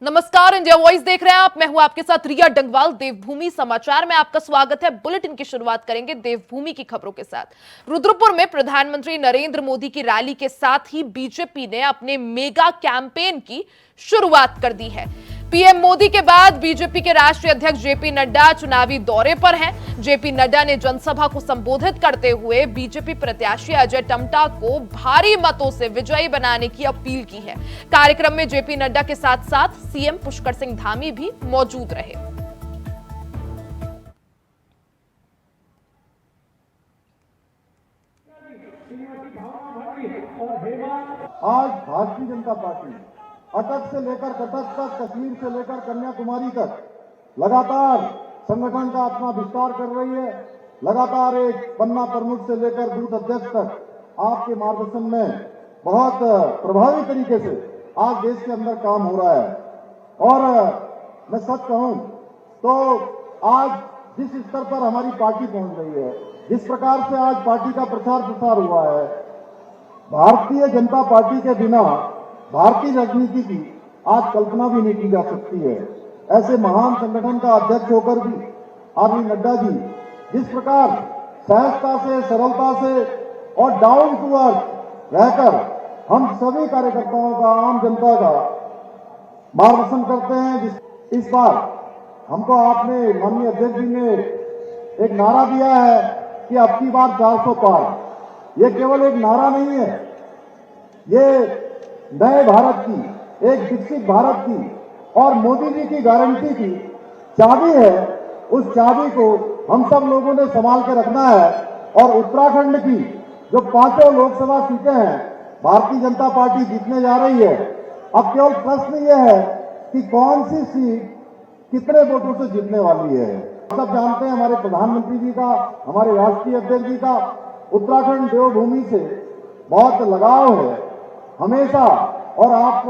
नमस्कार, India voice देख रहे हैं आप। मैं हूं आपके साथ रिया डंगवाल। देवभूमि समाचार में आपका स्वागत है। बुलेटिन की शुरुआत करेंगे देवभूमि की खबरों के साथ। रुद्रपुर में प्रधानमंत्री नरेंद्र मोदी की रैली के साथ ही बीजेपी ने अपने मेगा कैंपेन की शुरुआत कर दी है। पीएम मोदी के बाद बीजेपी के राष्ट्रीय अध्यक्ष जेपी नड्डा चुनावी दौरे पर हैं। जेपी नड्डा ने जनसभा को संबोधित करते हुए बीजेपी प्रत्याशी अजय टम्टा को भारी मतों से विजयी बनाने की अपील की है। कार्यक्रम में जेपी नड्डा के साथ साथ सीएम पुष्कर सिंह धामी भी मौजूद रहे। आज भारतीय जनता पार्टी अटक से लेकर कटक तक, कश्मीर से लेकर कन्याकुमारी तक लगातार संगठन का अपना विस्तार कर रही है। लगातार एक पन्ना प्रमुख से लेकर बूथ अध्यक्ष तक आपके मार्गदर्शन में बहुत प्रभावी तरीके से आज देश के अंदर काम हो रहा है। और मैं सच कहूं तो आज जिस स्तर पर हमारी पार्टी पहुंच रही है, जिस प्रकार से आज पार्टी का प्रचार प्रसार हुआ है, भारतीय जनता पार्टी के बिना भारतीय राजनीति की आज कल्पना भी नहीं की जा सकती है। ऐसे महान संगठन का अध्यक्ष होकर भी आदरणीय नड्डा जी जिस प्रकार सहजता से, सरलता से और डाउन टू अर्थ रहकर हम सभी कार्यकर्ताओं का, आम जनता का मार्गदर्शन करते हैं। इस बार हमको आपने, माननीय अध्यक्ष जी ने एक नारा दिया है कि अब की बार 400 पार। ये केवल एक नारा नहीं है, ये नए भारत की, एक विकसित भारत की और मोदी जी की गारंटी की चाबी है। उस चाबी को हम सब लोगों ने संभाल के रखना है। और उत्तराखंड की जो 5 लोकसभा सीटें हैं भारतीय जनता पार्टी जीतने जा रही है। अब केवल प्रश्न ये है कि कौन सी सीट कितने वोटों से जीतने वाली है। सब जानते हैं हमारे प्रधानमंत्री जी का, हमारे राष्ट्रीय अध्यक्ष जी का उत्तराखंड देवभूमि से बहुत लगाव है हमेशा। और आप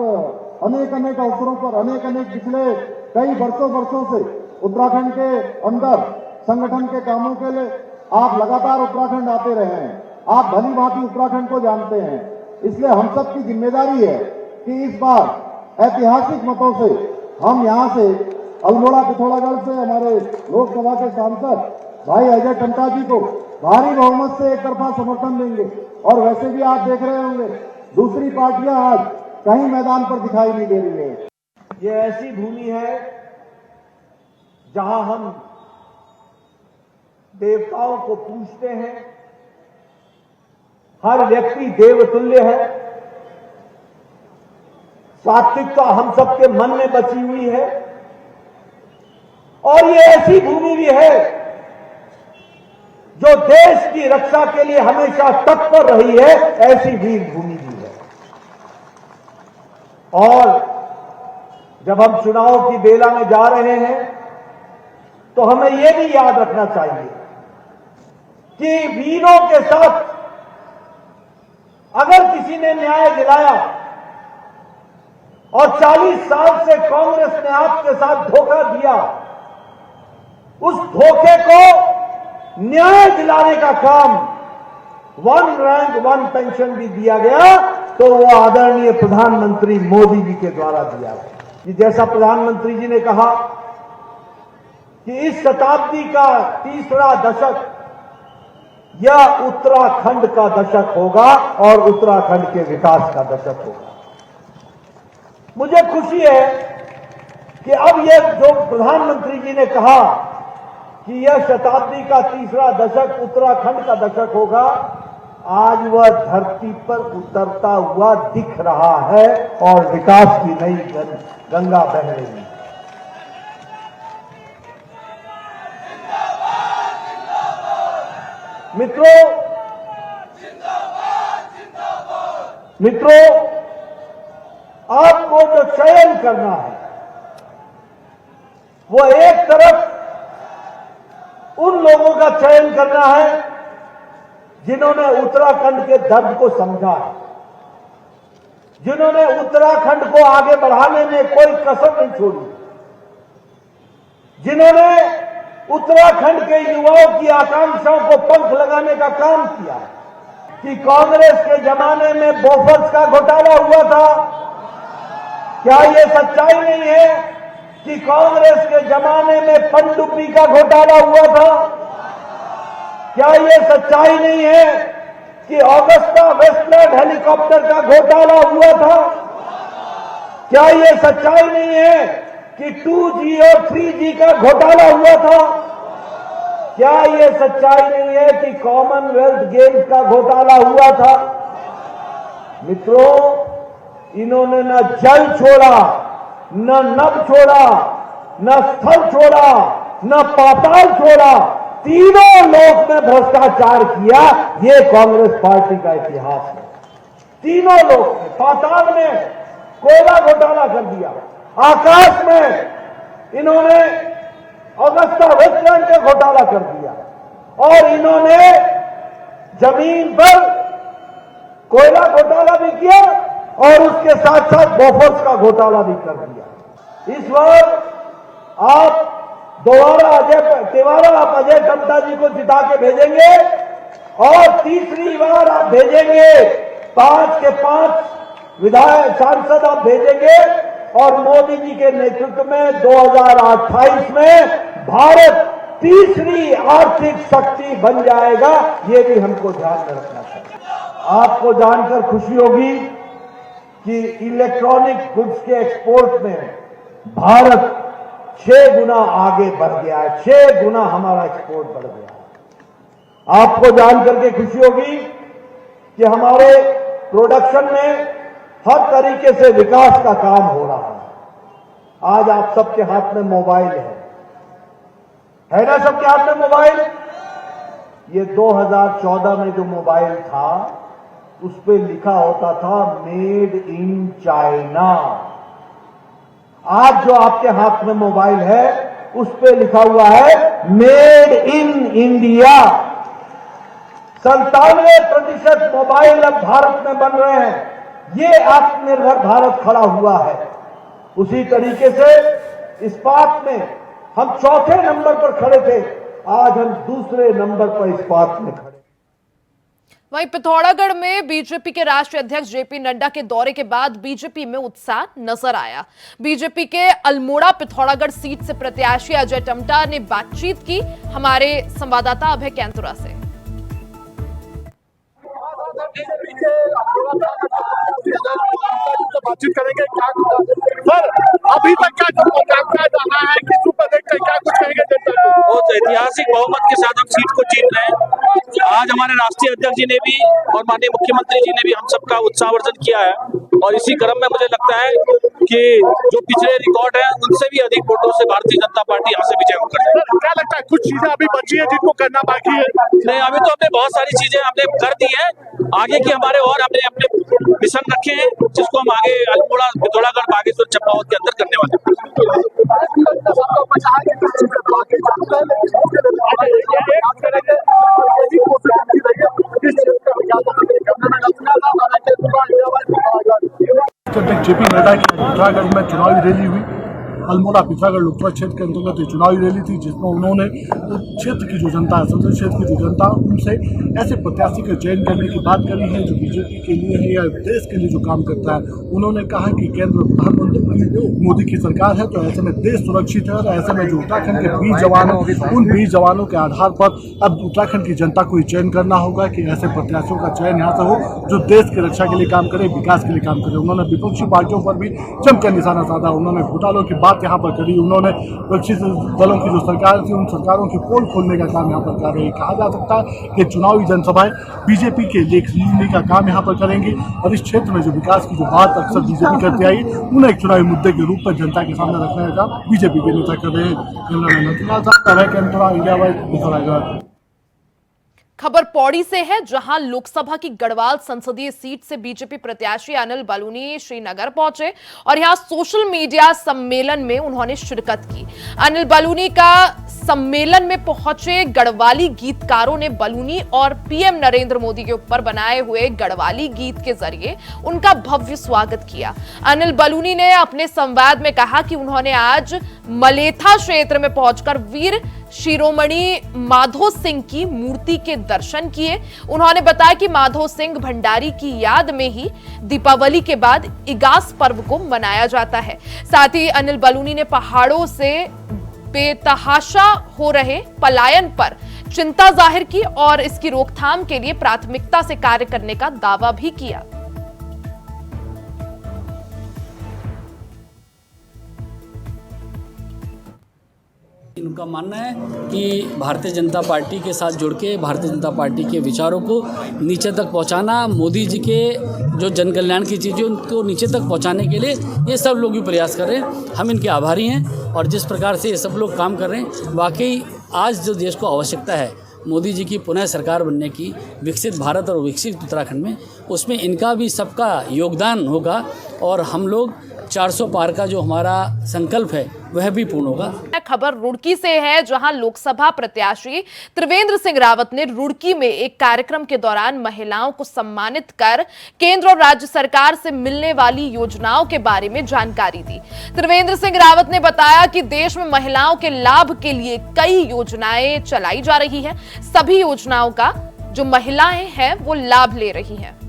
अनेक अनेक अवसरों पर, अनेक अनेक पिछले कई वर्षों से उत्तराखंड के अंदर संगठन के कामों के लिए आप लगातार उत्तराखंड आते रहे हैं। आप भली भांति उत्तराखंड को जानते हैं। इसलिए हम सब की जिम्मेदारी है कि इस बार ऐतिहासिक मतों से हम यहां से अल्मोड़ा पिथौरागढ़ से हमारे लोकसभा के सांसद भाई अजय टम्टा जी को भारी बहुमत से एक तरफा समर्थन देंगे। और वैसे भी आप देख रहे होंगे दूसरी पार्टियां आज कहीं मैदान पर दिखाई नहीं दे रही है। ये ऐसी भूमि है जहां हम देवताओं को पूजते हैं। हर व्यक्ति देवतुल्य है। सात्विकता हम सबके मन में बसी हुई है। और ये ऐसी भूमि भी है जो देश की रक्षा के लिए हमेशा तत्पर रही है। ऐसी वीर भूमि भी है। और जब हम चुनाव की बेला में जा रहे हैं तो हमें यह भी याद रखना चाहिए कि वीरों के साथ अगर किसी ने न्याय दिलाया और 40 साल से कांग्रेस ने आपके साथ धोखा दिया, उस धोखे को न्याय दिलाने का काम 1 रैंक 1 पेंशन भी दिया गया तो वो आदरणीय प्रधानमंत्री मोदी जी के द्वारा दिया गया। कि जैसा प्रधानमंत्री जी ने कहा कि इस शताब्दी का तीसरा दशक यह उत्तराखंड का दशक होगा और उत्तराखंड के विकास का दशक होगा। मुझे खुशी है कि अब यह जो प्रधानमंत्री जी ने कहा कि यह शताब्दी का तीसरा दशक उत्तराखंड का दशक होगा, आज वह धरती पर उतरता हुआ दिख रहा है और विकास की नई गंगा बह रही है। मित्रों, आपको जो चयन करना है वो एक तरफ उन लोगों का चयन करना है जिन्होंने उत्तराखंड के दर्द को समझा है, जिन्होंने उत्तराखंड को आगे बढ़ाने में कोई कसर नहीं छोड़ी, जिन्होंने उत्तराखंड के युवाओं की आकांक्षाओं को पंख लगाने का काम किया। कि कांग्रेस के जमाने में बोफर्स का घोटाला हुआ था, क्या ये सच्चाई नहीं है कि कांग्रेस के जमाने में पनडुब्बी का घोटाला हुआ था? क्या ये सच्चाई नहीं है कि ऑगस्टा वेस्टलैंड हेलीकॉप्टर का घोटाला हुआ था? क्या ये सच्चाई नहीं है कि 2G और 3G का घोटाला हुआ था? क्या ये सच्चाई नहीं है कि कॉमनवेल्थ गेम्स का घोटाला हुआ था? मित्रों, इन्होंने न जल छोड़ा, न नभ छोड़ा, न स्थल छोड़ा, न पाताल छोड़ा, तीनों लोक में भ्रष्टाचार किया। ये कांग्रेस पार्टी का इतिहास है। तीनों लोक में, पाताल में कोयला घोटाला कर दिया, आकाश में इन्होंने ऑगस्टा वेस्टलैंड का घोटाला कर दिया, और इन्होंने जमीन पर कोयला घोटाला भी किया और उसके साथ साथ बोफोर्स का घोटाला भी कर दिया। इस बार आप तिवारा आप अजय टम्टा जी को जिता के भेजेंगे और तीसरी बार आप भेजेंगे 5 के 5 विधायक सांसद आप भेजेंगे और मोदी जी के नेतृत्व में 2028 में भारत तीसरी आर्थिक शक्ति बन जाएगा। ये भी हमको ध्यान में रखना चाहिए। आपको जानकर खुशी होगी कि इलेक्ट्रॉनिक गुड्स के एक्सपोर्ट में भारत 6 गुना आगे बढ़ गया है। 6 गुना हमारा एक्सपोर्ट बढ़ गया है। आपको जानकर के खुशी होगी कि हमारे प्रोडक्शन में हर तरीके से विकास का काम हो रहा है। आज आप सबके हाथ में मोबाइल है ना? सबके हाथ में मोबाइल। ये 2014 में जो मोबाइल था उस पे लिखा होता था मेड इन चाइना। आज जो आपके हाथ में मोबाइल है उस पे लिखा हुआ है मेड इन इंडिया। 97% मोबाइल अब भारत में बन रहे हैं। ये आत्मनिर्भर भारत खड़ा हुआ है। उसी तरीके से इस्पात में हम 4थे नंबर पर खड़े थे, आज हम दूसरे नंबर पर इस्पात में खड़े। वहीं पिथौरागढ़ में बीजेपी के राष्ट्रीय अध्यक्ष जेपी नड्डा के दौरे के बाद बीजेपी में उत्साह नजर आया। बीजेपी के अल्मोड़ा पिथौरागढ़ सीट से प्रत्याशी अजय टम्टा ने बातचीत की। हमारे संवाददाता अभय कैंतुरा से। बातचीत करेंगे। क्या सर अभी तक क्या जाना है, किस ऊपर देखते हैं, क्या कुछ कहेंगे जनता को? बहुत ऐतिहासिक बहुमत के साथ हम सीट को जीत रहे हैं। आज हमारे राष्ट्रीय अध्यक्ष जी ने भी और माननीय मुख्यमंत्री जी ने भी हम सबका उत्साहवर्धन किया है और इसी क्रम में मुझे लगता है कि जो पिछले रिकॉर्ड है उनसे भी अधिक वोटों से भारतीय जनता पार्टी यहाँ से विजय होकर जाएगी। क्या लगता है कुछ चीजें अभी बची है जिनको करना बाकी है? नहीं, अभी तो हमने बहुत सारी चीजें हमने कर दी है। आगे की हमारे और हमने अपने मिशन रखे हैं जिसको हम आगे अल्मोड़ा, पिथौरागढ़, बागेश्वर, चंपावत के अंदर करने वाले हैं। जेपी नड्डा की पिथौरागढ़ में चुनावी रैली हुई। अल्मोड़ा पिथौरागढ़ लोकसभा क्षेत्र के अंतर्गत ये चुनावी रैली थी जिसमें उन्होंने क्षेत्र की जो जनता है, संसदीय क्षेत्र की जो जनता, उनसे ऐसे प्रत्याशी का चयन करने की बात करी है जो बीजेपी के लिए है या देश के लिए जो काम करता है। उन्होंने कहा कि केंद्र प्रधानमंत्री मोदी की सरकार है तो ऐसे में देश सुरक्षित है और ऐसे में जो उत्तराखंड के 20 जवान हैं उन 20 जवानों के आधार पर अब उत्तराखंड की जनता को ही चयन करना होगा कि ऐसे प्रत्याशियों का चयन यहाँ से हो जो देश की रक्षा के लिए काम करे, विकास के लिए काम करे। उन्होंने विपक्षी पार्टियों पर भी जम के निशाना साधा। उन्होंने घोटालों की बात यहाँ पर करी। उन्होंने विपक्षी दलों की जो सरकार थी उन सरकारों की पोल खोलने का काम यहाँ पर कर रही है। कहा जा सकता है कि चुनावी जनसभाएं बीजेपी के लिए खरीदने का काम यहाँ पर करेंगी और इस क्षेत्र में जो विकास की जो बात अक्सर बीजेपी करती आई उन्हें एक चुनावी मुद्दे के रूप में जनता के सामने रखने का काम बीजेपी के नेता कर रहे हैं। खबर पौड़ी से है जहां लोकसभा की गढ़वाल संसदीय सीट से बीजेपी प्रत्याशी अनिल बलूनी श्रीनगर पहुंचे और यहां सोशल मीडिया सम्मेलन में उन्होंने शिरकत की। अनिल बलूनी का सम्मेलन में पहुंचे गढ़वाली गीतकारों ने बलूनी और पीएम नरेंद्र मोदी के ऊपर बनाए हुए गढ़वाली गीत के जरिए उनका भव्य स्वागत किया। अनिल बलूनी ने अपने संवाद में कहा कि उन्होंने आज मलेथा क्षेत्र में पहुंचकर वीर शिरोमणि माधो सिंह की मूर्ति के दर्शन किए। उन्होंने बताया कि माधो सिंह भंडारी की याद में ही दीपावली के बाद इगास पर्व को मनाया जाता है। साथ ही अनिल बलूनी ने पहाड़ों से बेतहाशा हो रहे पलायन पर चिंता जाहिर की और इसकी रोकथाम के लिए प्राथमिकता से कार्य करने का दावा भी किया। उनका मानना है कि भारतीय जनता पार्टी के साथ जुड़ के भारतीय जनता पार्टी के विचारों को नीचे तक पहुंचाना, मोदी जी के जो जन कल्याण की चीज़ें उनको नीचे तक पहुंचाने के लिए ये सब लोग भी प्रयास कर रहे हैं। हम इनके आभारी हैं और जिस प्रकार से ये सब लोग काम कर रहे हैं, वाकई आज जो देश को आवश्यकता है मोदी जी की पुनः सरकार बनने की, विकसित भारत और विकसित उत्तराखंड में, उसमें इनका भी सबका योगदान होगा और हम लोग 400 पार का जो हमारा संकल्प है वह भी पूर्ण होगा। खबर रुड़की से है, जहां लोकसभा प्रत्याशी त्रिवेंद्र सिंह रावत ने रुड़की में एक कार्यक्रम के दौरान महिलाओं को सम्मानित कर केंद्र और राज्य सरकार से मिलने वाली योजनाओं के बारे में जानकारी दी। त्रिवेंद्र सिंह रावत ने बताया कि देश में महिलाओं के लाभ के लिए कई योजनाएं चलाई जा रही है। सभी योजनाओं का जो महिलाएं हैं वो लाभ ले रही हैं।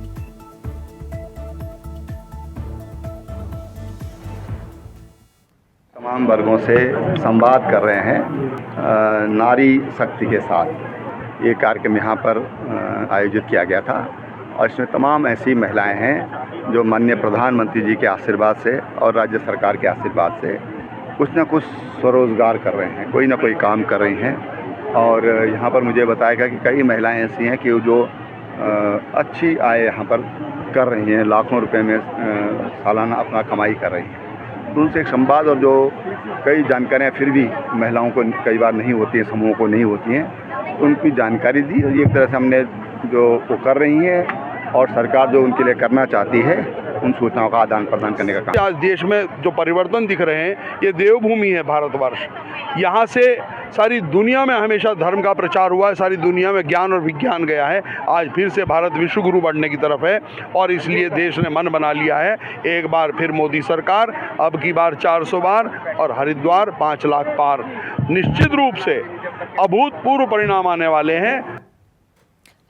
तमाम वर्गों से संवाद कर रहे हैं नारी शक्ति के साथ। ये कार्यक्रम यहाँ पर आयोजित किया गया था और इसमें तमाम ऐसी महिलाएं हैं जो माननीय प्रधानमंत्री जी के आशीर्वाद से और राज्य सरकार के आशीर्वाद से कुछ न कुछ स्वरोजगार कर रहे हैं, कोई ना कोई काम कर रही हैं। और यहाँ पर मुझे बताया गया कि कई महिलाएं ऐसी हैं कि जो अच्छी आय यहाँ पर कर रही हैं, लाखों रुपए में सालाना अपना कमाई कर रही हैं। तो उनसे एक संवाद और जो कई जानकारियाँ फिर भी महिलाओं को कई बार नहीं होती हैं, समूहों को नहीं होती हैं, तो उनकी जानकारी दी और एक तरह से हमने जो वो कर रही हैं और सरकार जो उनके लिए करना चाहती है उन सूचनाओं का आदान प्रदान करने का काम। आज देश में जो परिवर्तन दिख रहे हैं, ये देवभूमि है भारतवर्ष। यहाँ से सारी दुनिया में हमेशा धर्म का प्रचार हुआ है, सारी दुनिया में ज्ञान और विज्ञान गया है। आज फिर से भारत विश्व गुरु बनने की तरफ है और इसलिए देश ने मन बना लिया है, एक बार फिर मोदी सरकार, अब की बार 400 बार और हरिद्वार 5 लाख पार। निश्चित रूप से अभूतपूर्व परिणाम आने वाले हैं।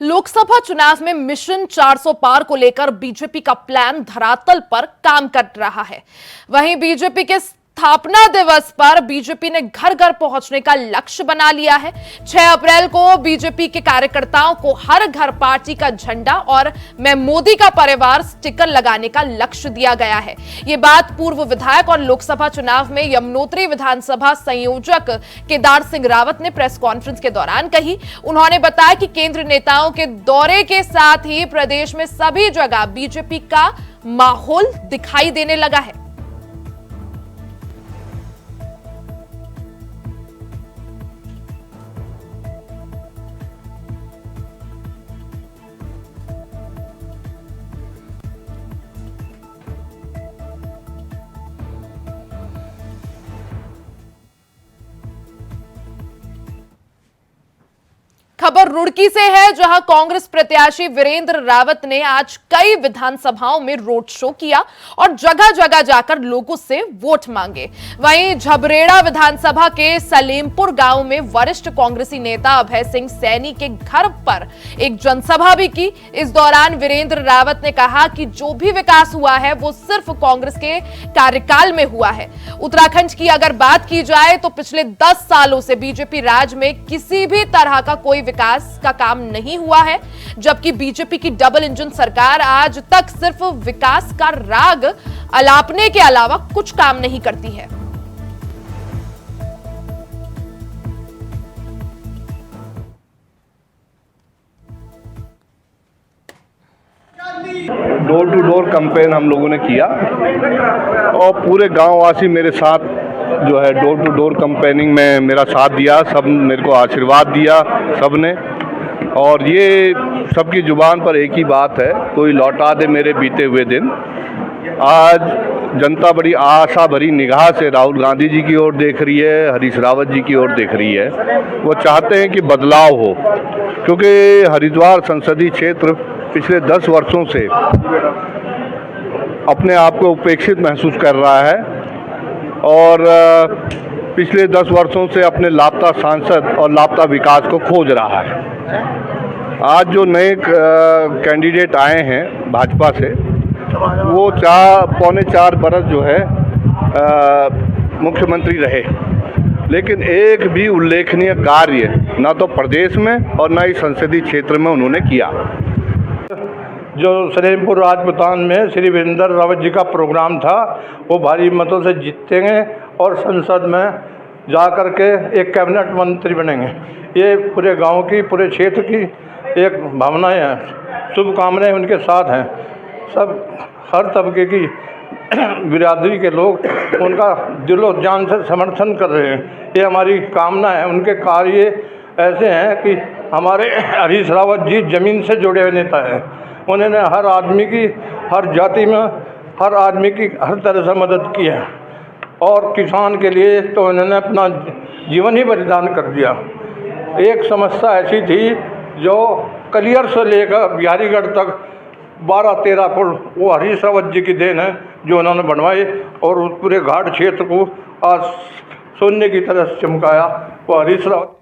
लोकसभा चुनाव में मिशन 400 पार को लेकर बीजेपी का प्लान धरातल पर काम कर रहा है। वहीं बीजेपी के स्थापना दिवस पर बीजेपी ने घर घर पहुंचने का लक्ष्य बना लिया है। 6 अप्रैल को बीजेपी के कार्यकर्ताओं को हर घर पार्टी का झंडा और मैं मोदी का परिवार स्टिकर लगाने का लक्ष्य दिया गया है। ये बात पूर्व विधायक और लोकसभा चुनाव में यमुनोत्री विधानसभा संयोजक केदार सिंह रावत ने प्रेस कॉन्फ्रेंस के दौरान कही। उन्होंने बताया कि केंद्रीय नेताओं के दौरे के साथ ही प्रदेश में सभी जगह बीजेपी का माहौल दिखाई देने लगा है। खबर रुड़की से है, जहां कांग्रेस प्रत्याशी वीरेंद्र रावत ने आज कई विधानसभाओं में रोड शो किया और जगह जगह जाकर लोगों से वोट मांगे। वहीं झबरेड़ा विधानसभा के सलेमपुर गांव में वरिष्ठ कांग्रेसी नेता अभय सिंह सैनी के घर पर एक जनसभा भी की। इस दौरान वीरेंद्र रावत ने कहा कि जो भी विकास हुआ है वो सिर्फ कांग्रेस के कार्यकाल में हुआ है। उत्तराखंड की अगर बात की जाए तो पिछले 10 सालों से बीजेपी राज में किसी भी तरह का कोई विकास का काम नहीं हुआ है, जबकि बीजेपी की डबल इंजन सरकार आज तक सिर्फ विकास का राग अलापने के अलावा कुछ काम नहीं करती है। डोर टू डोर कैंपेन हम लोगों ने किया और पूरे गांव वासी मेरे साथ जो है डोर टू डोर कैंपेनिंग में मेरा साथ दिया। सब मेरे को आशीर्वाद दिया सबने, और ये सबकी जुबान पर एक ही बात है, कोई लौटा दे मेरे बीते हुए दिन। आज जनता बड़ी आशा भरी निगाह से राहुल गांधी जी की ओर देख रही है, हरीश रावत जी की ओर देख रही है। वो चाहते हैं कि बदलाव हो, क्योंकि हरिद्वार संसदीय क्षेत्र पिछले 10 वर्षों से अपने आप को उपेक्षित महसूस कर रहा है। और पिछले 10 वर्षों से अपने लापता सांसद और लापता विकास को खोज रहा है। आज जो नए कैंडिडेट आए हैं भाजपा से, वो 4.25 बरस जो है मुख्यमंत्री रहे, लेकिन एक भी उल्लेखनीय कार्य ना तो प्रदेश में और ना ही संसदीय क्षेत्र में उन्होंने किया। जो सलेमपुर राजपुतान में श्री वीरेंद्र रावत जी का प्रोग्राम था, वो भारी मतों से जीतेंगे और संसद में जा कर के एक कैबिनेट मंत्री बनेंगे। ये पूरे गांव की, पूरे क्षेत्र की एक भावनाएं हैं, शुभकामनाएं उनके साथ हैं। सब हर तबके की बिरादरी के लोग उनका दिलो जान से समर्थन कर रहे हैं। ये हमारी कामना है। उनके कार्य ऐसे हैं कि हमारे हरीश रावत जी ज़मीन से जुड़े हुए नेता हैं। उन्होंने हर आदमी की, हर जाति में हर आदमी की हर तरह से मदद की है और किसान के लिए तो उन्होंने अपना जीवन ही बलिदान कर दिया। एक समस्या ऐसी थी जो कलियर से लेकर बिहारीगढ़ तक 12-13 पुल, वो हरीश रावत जी की देन है जो उन्होंने बनवाए और उस पूरे घाट क्षेत्र को आज सोने की तरह चमकाया, वो हरीश रावत।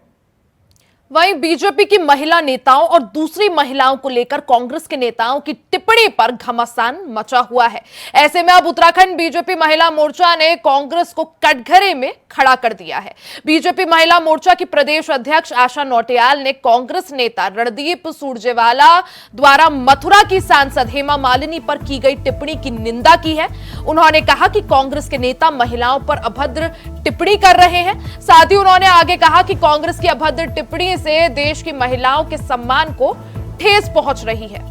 वहीं बीजेपी की महिला नेताओं और दूसरी महिलाओं को लेकर कांग्रेस के नेताओं की टिप्पणी पर घमासान मचा हुआ है। ऐसे में अब उत्तराखंड बीजेपी महिला मोर्चा ने कांग्रेस को कटघरे में खड़ा कर दिया है। बीजेपी महिला मोर्चा की प्रदेश अध्यक्ष आशा नौटियाल ने कांग्रेस नेता रणदीप सुरजेवाला द्वारा मथुरा की सांसद हेमा मालिनी पर की गई टिप्पणी की निंदा की है। उन्होंने कहा कि कांग्रेस के नेता महिलाओं पर अभद्र टिप्पणी कर रहे हैं। साथ ही उन्होंने आगे कहा कि कांग्रेस की अभद्र टिप्पणी से देश की महिलाओं के सम्मान को ठेस पहुंच रही है।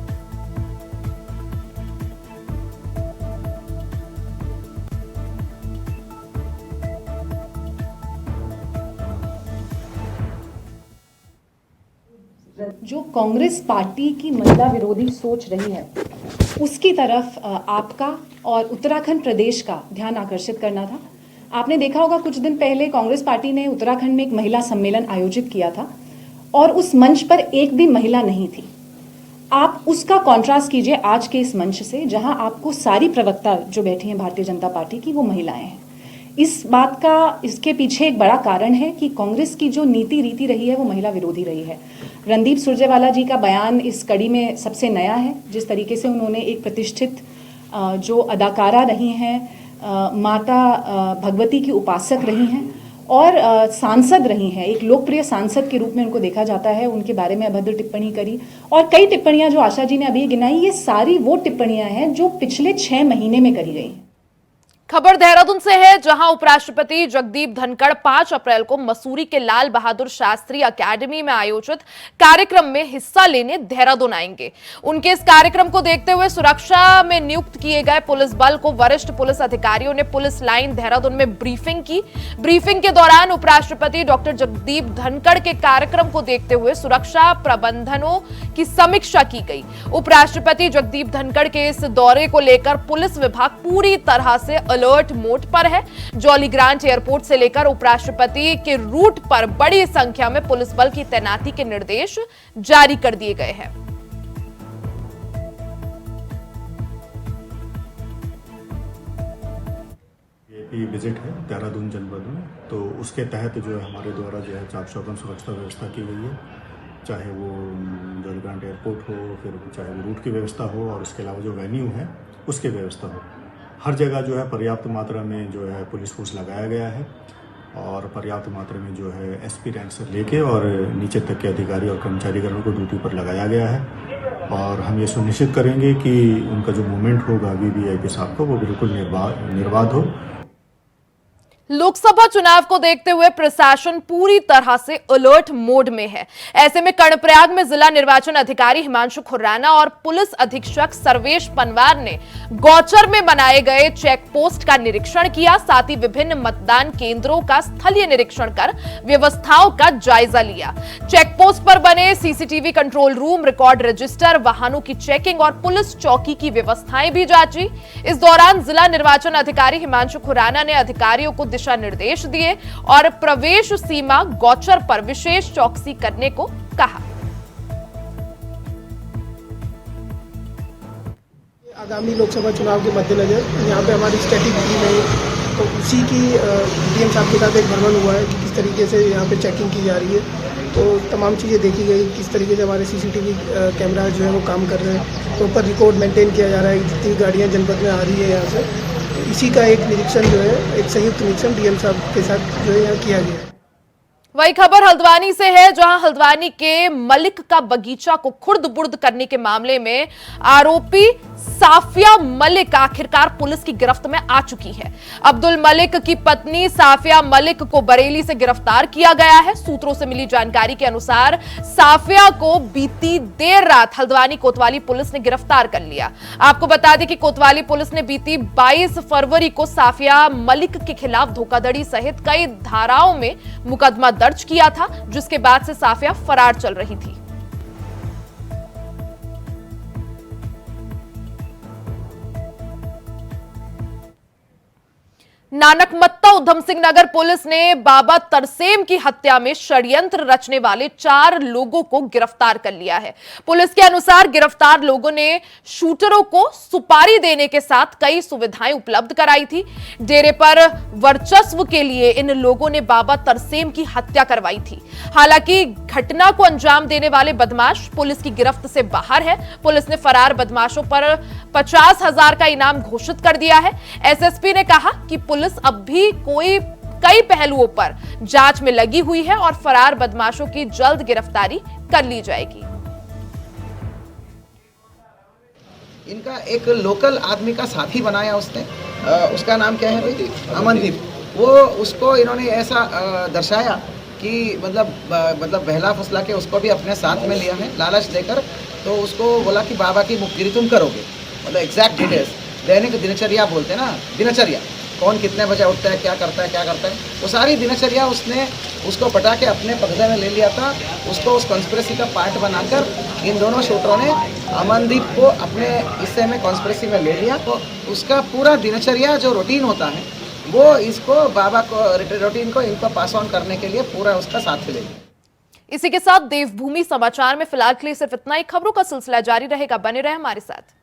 जो कांग्रेस पार्टी की महिला विरोधी सोच रही है, उसकी तरफ आपका और उत्तराखंड प्रदेश का ध्यान आकर्षित करना था। आपने देखा होगा कुछ दिन पहले कांग्रेस पार्टी ने उत्तराखंड में एक महिला सम्मेलन आयोजित किया था और उस मंच पर एक भी महिला नहीं थी। आप उसका कॉन्ट्रास्ट कीजिए आज के इस मंच से, जहां आपको सारी प्रवक्ता जो बैठी हैं भारतीय जनता पार्टी की, वो महिलाएं हैं। इस बात का, इसके पीछे एक बड़ा कारण है कि कांग्रेस की जो नीति रीति रही है वो महिला विरोधी रही है। रणदीप सुरजेवाला जी का बयान इस कड़ी में सबसे नया है। जिस तरीके से उन्होंने एक प्रतिष्ठित जो अदाकारा रही हैं, माता भगवती की उपासक रही हैं और सांसद रही हैं, एक लोकप्रिय सांसद के रूप में उनको देखा जाता है, उनके बारे में अभद्र टिप्पणी करी। और कई टिप्पणियां जो आशा जी ने अभी गिनाई, ये सारी वो टिप्पणियां हैं जो पिछले 6 महीने में करी गई। खबर देहरादून से है, जहां उपराष्ट्रपति जगदीप धनखड़ 5 अप्रैल को मसूरी के लाल बहादुर शास्त्री अकेडमी में आयोजित कार्यक्रम में हिस्सा लेने देहरादून आएंगे। उनके इस कार्यक्रम को देखते हुए सुरक्षा में नियुक्त किए गए पुलिस बल को वरिष्ठ पुलिस अधिकारियों ने पुलिस लाइन देहरादून में ब्रीफिंग की। ब्रीफिंग के दौरान उपराष्ट्रपति डॉक्टर जगदीप धनखड़ के कार्यक्रम को देखते हुए सुरक्षा प्रबंधनों की समीक्षा की गई। उपराष्ट्रपति जगदीप धनखड़ के इस दौरे को लेकर पुलिस विभाग पूरी तरह से अलर्ट मोड पर है। जॉलीग्रांट एयरपोर्ट से लेकर उपराष्ट्रपति के रूट पर बड़ी संख्या में पुलिस बल की तैनाती के निर्देश जारी कर दिए गए हैं। ये विजिट है देहरादून जनपद में, तो उसके तहत जो है हमारे द्वारा जो है चाक चौबंद सुरक्षा व्यवस्था की गई है, चाहे वो जॉलीग्रांट एयरपोर्ट हो, फिर चाहे वो रूट की व्यवस्था हो और उसके अलावा जो वेन्यू है उसकी व्यवस्था हो। हर जगह जो है पर्याप्त मात्रा में जो है पुलिस फोर्स लगाया गया है और पर्याप्त मात्रा में जो है एसपी रैंक से लेके और नीचे तक के अधिकारी और कर्मचारीगणों को ड्यूटी पर लगाया गया है। और हम ये सुनिश्चित करेंगे कि उनका जो मूवमेंट होगा वीवीआईपी साहब को, वो बिल्कुल निर्बाध हो। लोकसभा चुनाव को देखते हुए प्रशासन पूरी तरह से अलर्ट मोड में है। ऐसे में कर्णप्रयाग में जिला निर्वाचन अधिकारी हिमांशु खुर्राना और पुलिस अधीक्षक सर्वेश पनवार ने गौचर में बनाए गए चेक पोस्ट का निरीक्षण किया। साथ ही विभिन्न मतदान केंद्रों का स्थलीय निरीक्षण कर व्यवस्थाओं का जायजा लिया। चेक पोस्ट पर बने CCTV control room, record register, वाहनों की चेकिंग और पुलिस चौकी की व्यवस्थाएं भी जांची। इस दौरान जिला निर्वाचन अधिकारी हिमांशु खुर्राना ने अधिकारियों को दिशा निर्देश दिए और प्रवेश सीमा गौचर पर विशेष चौकसी करने को कहा। आगामी लोकसभा चुनाव के मद्देनजर यहाँ पे हमारी स्टैटिक टीम है, तो उसी की डीएम साहब के साथ एक भ्रमण हुआ है कि किस तरीके से यहाँ पे चेकिंग की जा रही है। तो तमाम चीज़ें देखी गई, किस तरीके से हमारे सीसीटीवी कैमरा जो है वो काम कर रहे हैं, प्रॉपर रिकॉर्ड मेंटेन किया जा रहा है, जितनी गाड़ियाँ जनपद में आ रही है यहाँ से। तो इसी का एक निरीक्षण जो है, एक संयुक्त निरीक्षण डीएम साहब के साथ जो है यहाँ किया गया है। वही खबर हल्द्वानी से है, जहां हल्द्वानी के मलिक का बगीचा को खुर्द-बुर्द करने के मामले में आरोपी साफिया मलिक आखिरकार पुलिस की गिरफ्त में आ चुकी है। अब्दुल मलिक की पत्नी साफिया मलिक को बरेली से गिरफ्तार किया गया है। सूत्रों से मिली जानकारी के अनुसार साफिया को बीती देर रात हल्द्वानी कोतवाली पुलिस ने गिरफ्तार कर लिया। आपको बता दें कि कोतवाली पुलिस ने बीती 22 फरवरी को साफिया मलिक के खिलाफ धोखाधड़ी सहित कई धाराओं में मुकदमा दर्ज किया था, जिसके बाद से साफिया फरार चल रही थी। नानकमत्ता उधम सिंह नगर पुलिस ने बाबा तरसेम की हत्या में षड्यंत्र रचने वाले 4 लोगों को गिरफ्तार कर लिया है। पुलिस के अनुसार गिरफ्तार लोगों ने शूटरों को सुपारी देने के साथ कई सुविधाएं उपलब्ध कराई थी। डेरे पर वर्चस्व के लिए इन लोगों ने बाबा तरसेम की हत्या करवाई थी। हालांकि घटना को अंजाम देने वाले बदमाश पुलिस की गिरफ्त से बाहर है। पुलिस ने फरार बदमाशों पर 50,000 का इनाम घोषित कर दिया है। एसएसपी ने कहा कि पुलिस अब भी कई पहलुओं पर जांच में लगी हुई है और फरार बदमाशों की जल्द गिरफ्तारी कर ली जाएगी। इनका एक लोकल आदमी का साथी बनाया उसने, उसका नाम क्या है भाई? अमनदीप। वो उसको इन्होंने ऐसा दर्शाया कि मतलब बहला फुसला के उसको भी अपने साथ में लिया है लालच देकर। तो उसको बोला कि बाबा की मुखगिरी तुम करोगे, मतलब एग्जैक्ट डिटेल्स, दैनिक दिनचर्या बोलते हैं ना, दिनचर्या, कौन कितने बजे उठता है, क्या करता है, वो सारी दिनचर्या उसने उसको पटा के अपने कब्जे में ले लिया था। उसको उस कॉन्स्पिरेसी का पार्ट बनाकर इन दोनों शूटरों ने अमनदीप को अपने हिस्से में कॉन्स्पिरेसी में ले लिया। तो उसका पूरा दिनचर्या जो रूटीन होता है वो इसको बाबा को रूटीन को इनको पास ऑन करने के लिए पूरा उसका साथ ले लिया। इसी के साथ देवभूमि समाचार में फिलहाल के लिए सिर्फ इतना ही। खबरों का सिलसिला जारी रहेगा, बने रहे हमारे साथ।